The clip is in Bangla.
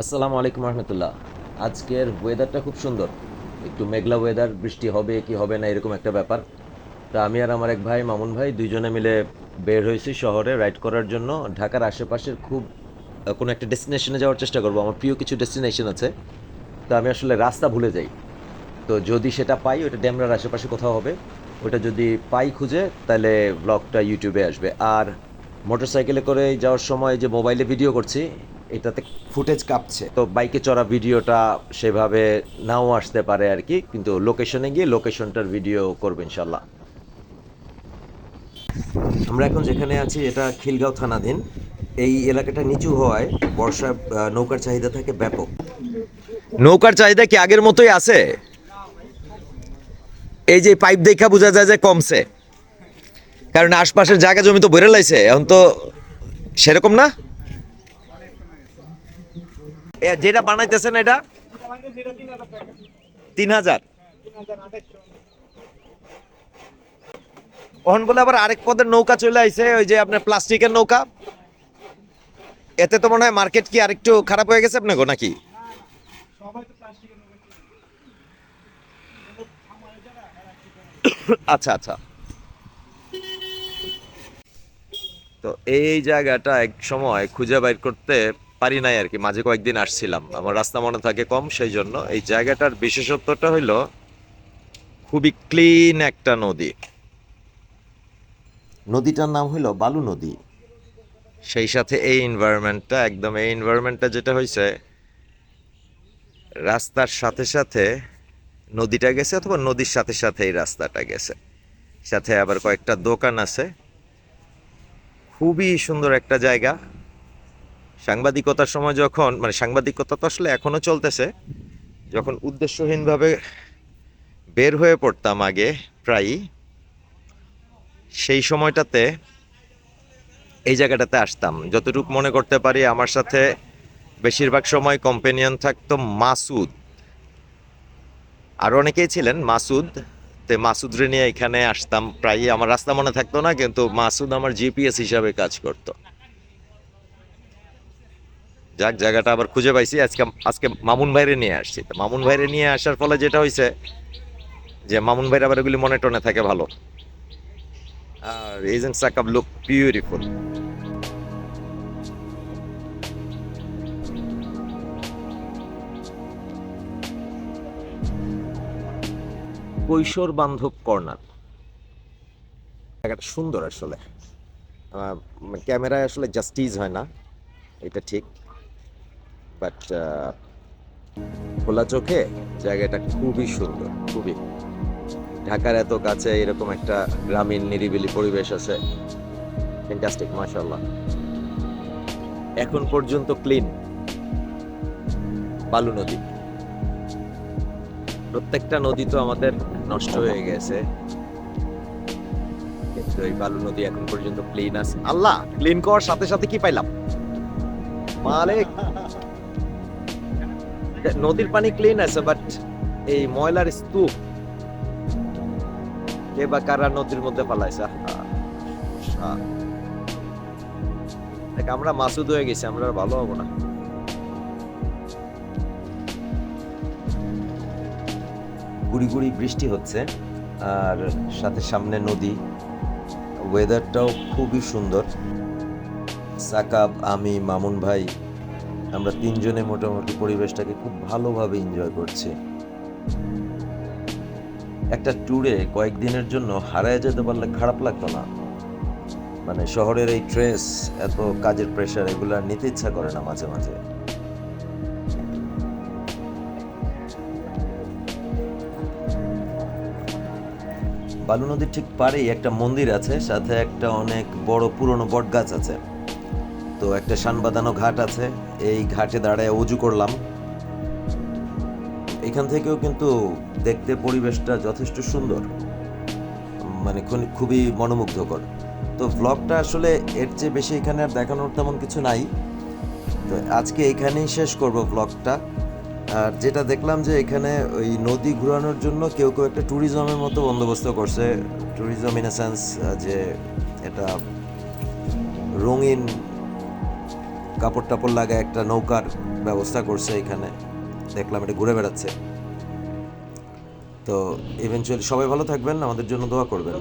আসসালামু আলাইকুম রহমতুল্লাহ। আজকের ওয়েদারটা খুব সুন্দর। একটু মেঘলা ওয়েদার, বৃষ্টি হবে কি হবে না এরকম একটা ব্যাপার। তা আমি আর আমার এক ভাই মামুন ভাই দুইজনে মিলে বের হয়েছি শহরে রাইড করার জন্য। ঢাকার আশেপাশের খুব কোনো একটা ডেস্টিনেশনে যাওয়ার চেষ্টা করব। আমার প্রিয় কিছু ডেস্টিনেশন আছে। তো আমি আসলে রাস্তা ভুলে যাই। তো যদি সেটা পাই, ওটা ড্যামরার আশেপাশে কোথাও হবে। ওটা যদি পাই খুঁজে, তাহলে ব্লগটা ইউটিউবে আসবে। আর মোটরসাইকেলে করে যাওয়ার সময় যে মোবাইলে ভিডিও করছি, এটাতে ফুটেজ কাঁপছে, তো বাইকে চড়া ভিডিওটা সেভাবে নাও আসতে পারে আর কি, কিন্তু লোকেশনে গিয়ে লোকেশনটার ভিডিও করবো ইনশাল্লাহ। আমরা এখন যেখানে আছি এটা খিলগাঁও থানাধীন। এই এলাকাটা নিচু হওয়ায় বর্ষায় নৌকার চাহিদা থাকে ব্যাপক। নৌকার চাহিদা কি আগের মতোই আছে? এই যে পাইপ দেখা বোঝা যায় যে কমছে, কারণ আশপাশের জায়গা জমি তো ভরে লাইছে, এখন তো সেরকম না। যেটা বানাইতেছেন এটা 3,000। ওহন বলে আবার আরেক পদের নৌকা চলে আইছে, ওই যে আপনার প্লাস্টিকের নৌকা। এতে তো মনে হয় মার্কেট কি আরেকটু খারাপ হয়ে গেছে আপনাকে নাকি? আচ্ছা আচ্ছা। তো এই জায়গাটা এক সময় খুঁজে বাইর করতে পারি নাই আর কি, মাঝে কয়েকদিন আসছিলাম, আমার রাস্তা মনে থাকে কম, সেই জন্য। এই জায়গাটার বিশেষত্বটা হইলো খুবই ক্লিন একটা নদী। নদীটার নাম হইলো বালু নদী। সেই সাথে এই এনভায়রনমেন্টটা যেটা হয়েছে, রাস্তার সাথে সাথে নদীটা গেছে, অথবা নদীর সাথে সাথে এই রাস্তাটা গেছে। সাথে আবার কয়েকটা দোকান আছে। খুবই সুন্দর একটা জায়গা। সাংবাদিকতার সময় যখন, মানে সাংবাদিকতা তো আসলে এখনো চলতেছে, যখন উদ্দেশ্যহীনভাবে বের হয়ে পড়তাম আগে প্রায়ই, সেই সময়টাতে এই জায়গাটাতে আসতাম। যতটুকু মনে করতে পারি, আমার সাথে বেশিরভাগ সময় কম্পেনিয়ন থাকতো মাসুদ। আরও অনেকেই ছিলেন, মাসুদ। তে মাসুদরে নিয়ে এখানে আসতাম প্রায়ই। আমার রাস্তা মনে থাকতো না, কিন্তু মাসুদ আমার জিপিএস হিসাবে কাজ করতো। যাক, জায়গাটা আবার খুঁজে পাইছি। আজকে আজকে মামুন ভাইরে নিয়ে আসছি। তো মামুন ভাইরে নিয়ে আসার ফলে যেটা হয়েছে, যে মামুন ভাইয়ের আবার এগুলি মনে টনে থাকে ভালো। আর এজেন্ট সাকাব লুক বিউটিফুল। কৈশোর বান্ধব কর্নার। জায়গাটা সুন্দর আসলে। ক্যামেরায় আসলে জাস্টিস হয় না, এটা ঠিক। বাট খোলা চোখে জায়গাটা খুবই সুন্দর, খুবই। ঢাকার এত কাছে এরকম একটা গ্রামীণ নিরিবিলি পরিবেশ আছে, ফ্যান্টাস্টিক, মাশাআল্লাহ। এখন পর্যন্ত ক্লিন বালু নদী। প্রত্যেকটা নদী তো আমাদের নষ্ট হয়ে গেছে, কিন্তু এই বালু নদী এখন পর্যন্ত ক্লিন আছে। আল্লাহ, ক্লিন করার সাথে সাথে কি পাইলাম মালিক! নদীর পানি ক্লিন আছে, বাট এই ময়লার স্তূপ কে বা কারা নদীর মধ্যে পালাইছে। দেখ, আমরা মাসুদ হয়ে গেছি, আমরা আর ভালো হবো না। গুড়ি গুড়ি বৃষ্টি হচ্ছে, আর সাথে সামনে নদী। ওয়েদারটাও খুবই সুন্দর। সাকাব, আমি, মামুন ভাই, আমরা তিনজনে মোটামুটি পরিবেশটাকে খুব ভালোভাবে এনজয় করছি। একটা ট্যুরে কয়েকদিনের জন্য হারায় যেতে পারলে খারাপ লাগতো না। মানে শহরের এই ট্রেস, এত কাজের প্রেশার, এগুলো আর নিতে ইচ্ছা করে না মাঝে মাঝে। বালু নদীর ঠিক পাড়েই একটা মন্দির আছে, সাথে একটা অনেক বড় পুরনো বট গাছ আছে। তো একটা শান বাঁধানো ঘাট আছে, এই ঘাটে দাঁড়ায় অজু করলাম। এখান থেকেও কিন্তু দেখতে পরিবেশটা যথেষ্ট সুন্দর, মানে খুবই মনোমুগ্ধকর। তো ব্লগটা আসলে এর চেয়ে বেশি এখানে আর দেখানোর তেমন কিছু নাই। তো আজকে এখানেই শেষ করব ব্লগটা। আর যেটা দেখলাম যে এখানে ওই নদী ঘোরানোর জন্য কেউ কেউ একটা ট্যুরিজমের মতো বন্দোবস্ত করছে। ট্যুরিজম ইন এ সেন্স যে এটা রঙিন কাপড় টাপড় লাগায় একটা নৌকার ব্যবস্থা করছে এখানে, দেখলাম এটা ঘুরে বেড়াচ্ছে। তো ইভেনচুয়ালি সবাই ভালো থাকবেন, আমাদের জন্য দোয়া করবেন।